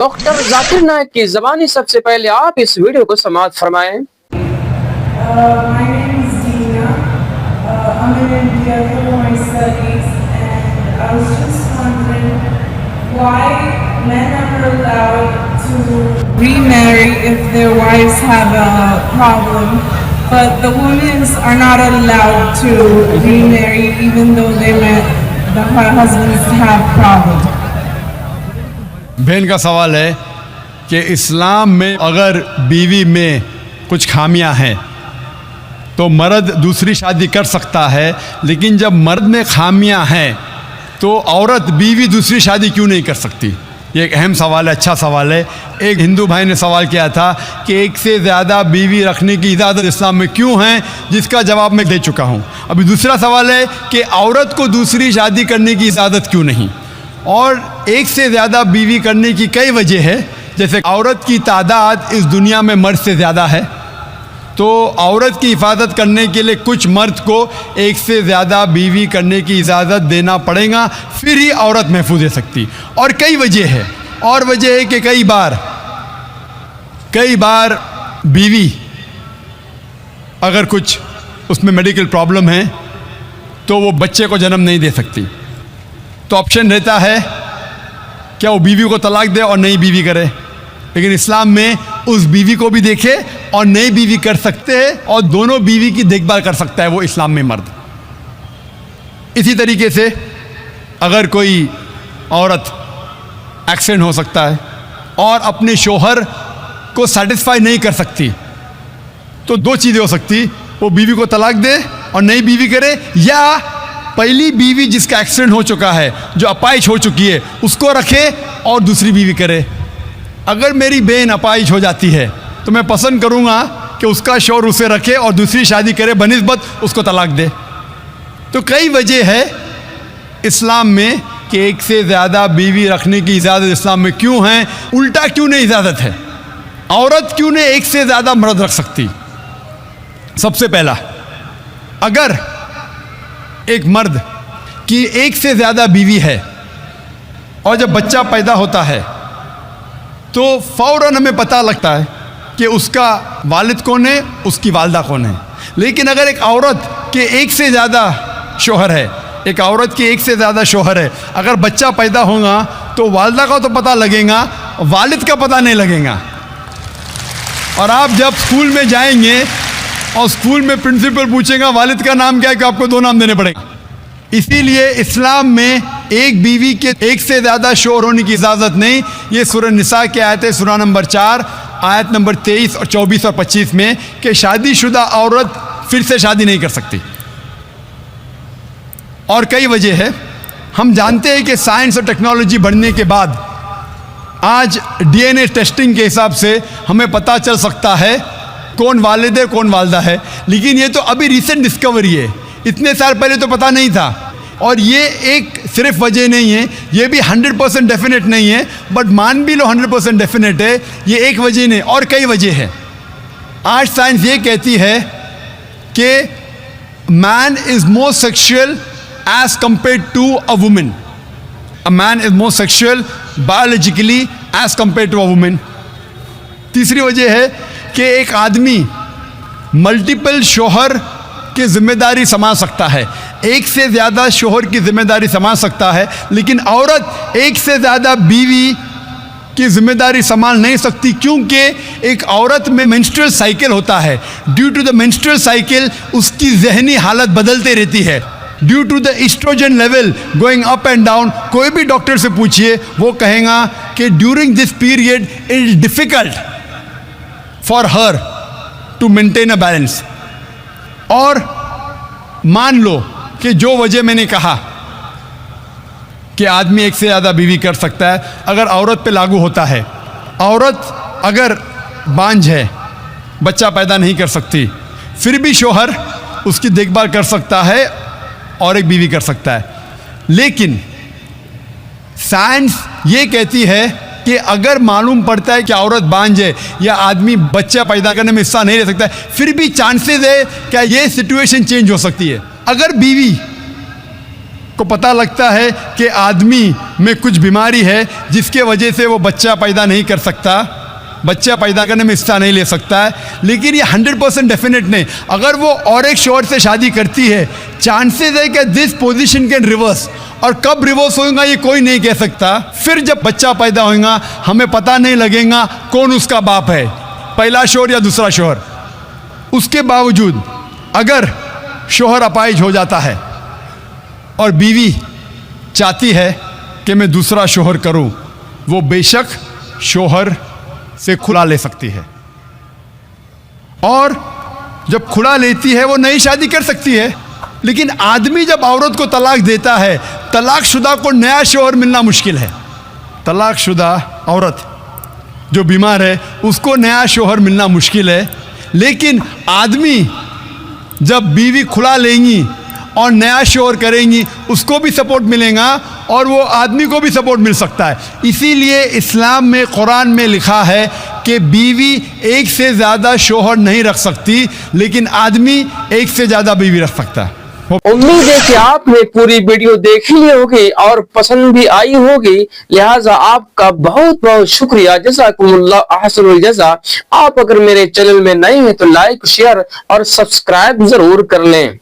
Doctor Zakir नायक की ज़बानी सबसे पहले आप इस वीडियो को समाअत फरमाएं। My name is Dina. I'm in India for my studies, and I was just wondering why men are allowed to remarry if their wives have a problem, but the women are not allowed to remarry even though the husbands have problems. बहन का सवाल है कि इस्लाम में अगर बीवी में कुछ खामियां हैं तो मर्द दूसरी शादी कर सकता है, लेकिन जब मर्द में खामियां हैं तो औरत बीवी दूसरी शादी क्यों नहीं कर सकती? ये एक अहम सवाल है, अच्छा सवाल है। एक हिंदू भाई ने सवाल किया था कि एक से ज़्यादा बीवी रखने की इजाज़त इस्लाम में क्यों है, जिसका जवाब मैं दे चुका हूँ। अभी दूसरा सवाल है कि औरत को दूसरी शादी करने की इजाज़त क्यों नहीं? और एक से ज़्यादा बीवी करने की कई वजह है। जैसे औरत की तादाद इस दुनिया में मर्द से ज़्यादा है, तो औरत की हिफाजत करने के लिए कुछ मर्द को एक से ज़्यादा बीवी करने की इजाज़त देना पड़ेगा, फिर ही औरत महफूज रह सकती। और कई वजह है, और वजह है कि कई बार बीवी अगर कुछ उसमें मेडिकल प्रॉब्लम है तो वो बच्चे को जन्म नहीं दे सकती, तो ऑप्शन रहता है क्या वो बीवी को तलाक दे और नई बीवी करे। लेकिन इस्लाम में उस बीवी को भी देखे और नई बीवी कर सकते हैं, और दोनों बीवी की देखभाल कर सकता है वो इस्लाम में मर्द। इसी तरीके से अगर कोई औरत एक्सीडेंट हो सकता है और अपने शोहर को सेटिस्फाई नहीं कर सकती, तो दो चीज़ें हो सकती, वो बीवी को तलाक दे और नई बीवी करे, या पहली बीवी जिसका एक्सीडेंट हो चुका है, जो अपाहिज हो चुकी है, उसको रखे और दूसरी बीवी करे। अगर मेरी बहन अपाहिज हो जाती है तो मैं पसंद करूँगा कि उसका शौहर उसे रखे और दूसरी शादी करे बनिस्बत उसको तलाक दे। तो कई वजह है इस्लाम में कि एक से ज़्यादा बीवी रखने की इजाज़त इस्लाम में क्यों है। उल्टा क्यों नहीं इजाज़त है? औरत क्यों नहीं एक से ज़्यादा मर्द रख सकती? सबसे पहला, अगर एक मर्द की एक से ज़्यादा बीवी है और जब बच्चा पैदा होता है तो फ़ौरन हमें पता लगता है कि उसका वालिद कौन है, उसकी वालदा कौन है। लेकिन अगर एक औरत के एक से ज़्यादा शौहर है, एक औरत के एक से ज़्यादा शौहर है, अगर बच्चा पैदा होगा तो वालदा का तो पता लगेगा, वालिद का पता नहीं लगेगा। और आप जब स्कूल में जाएंगे और स्कूल में प्रिंसिपल पूछेगा वालिद का नाम क्या है, कि आपको दो नाम देने पड़ेंगे। इसीलिए इस्लाम में एक बीवी के एक से ज़्यादा शौहर होने की इजाज़त नहीं। ये सूरह निसा की आयत है, सूरह नंबर 4 आयत नंबर 23 और 24 और 25 में, कि शादीशुदा औरत फिर से शादी नहीं कर सकती। और कई वजह है। हम जानते हैं कि साइंस और टेक्नोलॉजी बढ़ने के बाद आज DNA टेस्टिंग के हिसाब से हमें पता चल सकता है कौन वालिद है कौन वालदा है। लेकिन ये तो अभी रिसेंट डिस्कवरी है, इतने साल पहले तो पता नहीं था। और ये एक सिर्फ वजह नहीं है, ये भी 100% डेफिनेट नहीं है, बट मान भी लो 100% डेफिनेट है, ये एक वजह नहीं, और कई वजह है। आज साइंस ये कहती है कि man is more sexual as compared to a women. A man is more sexual biologically as compared to a women. तीसरी वजह है कि एक आदमी मल्टीपल शौहर की जिम्मेदारी संभाल सकता है, एक से ज़्यादा शौहर की जिम्मेदारी संभाल सकता है, लेकिन औरत एक से ज़्यादा बीवी की जिम्मेदारी संभाल नहीं सकती, क्योंकि एक औरत में मेंस्ट्रुअल साइकिल होता है। Due to the menstrual cycle उसकी जहनी हालत बदलते रहती है, due to the estrogen level going up and down. कोई भी डॉक्टर से पूछिए, वो कहेगा कि during this period it is difficult for her to maintain a balance. और मान लो कि जो वजह मैंने कहा कि आदमी एक से ज़्यादा बीवी कर सकता है, अगर औरत पे लागू होता है, औरत अगर बांझ है, बच्चा पैदा नहीं कर सकती, फिर भी शौहर उसकी देखभाल कर सकता है और एक बीवी कर सकता है। लेकिन साइंस ये कहती है कि अगर मालूम पड़ता है कि औरत बांझ है या आदमी बच्चा पैदा करने में हिस्सा नहीं ले सकता है, फिर भी चांसेस है क्या ये सिचुएशन चेंज हो सकती है। अगर बीवी को पता लगता है कि आदमी में कुछ बीमारी है जिसके वजह से वो बच्चा पैदा नहीं कर सकता, बच्चा पैदा करने में हिस्सा नहीं ले सकता है, लेकिन ये 100% डेफिनेट नहीं। अगर वो और एक शौहर से शादी करती है, चांसेस है कि दिस पोजीशन कैन रिवर्स, और कब रिवर्स होगा ये कोई नहीं कह सकता। फिर जब बच्चा पैदा होगा हमें पता नहीं लगेगा कौन उसका बाप है, पहला शौहर या दूसरा शौहर। उसके बावजूद अगर शौहर अपाहिज हो जाता है और बीवी चाहती है कि मैं दूसरा शौहर करूं, वो बेशक शौहर से खुला ले सकती है, और जब खुला लेती है वो नई शादी कर सकती है। लेकिन आदमी जब औरत को तलाक देता है, तलाकशुदा को नया शौहर मिलना मुश्किल है। तलाकशुदा औरत जो बीमार है उसको नया शौहर मिलना मुश्किल है, लेकिन आदमी जब बीवी खुला लेंगी और नया शौहर करेंगी उसको भी सपोर्ट मिलेगा और वो आदमी को भी सपोर्ट मिल सकता है। इसीलिए इस्लाम में, कुरान में लिखा है कि बीवी एक से ज़्यादा शौहर नहीं रख सकती, लेकिन आदमी एक से ज़्यादा बीवी रख सकता है। उम्मीद है कि आपने पूरी वीडियो देख ली होगी और पसंद भी आई होगी, लिहाजा आपका बहुत बहुत शुक्रिया। जज़ाकुमुल्लाह अहसनुल जज़ा। आप अगर मेरे चैनल में नए हैं तो लाइक, शेयर और सब्सक्राइब जरूर कर लें।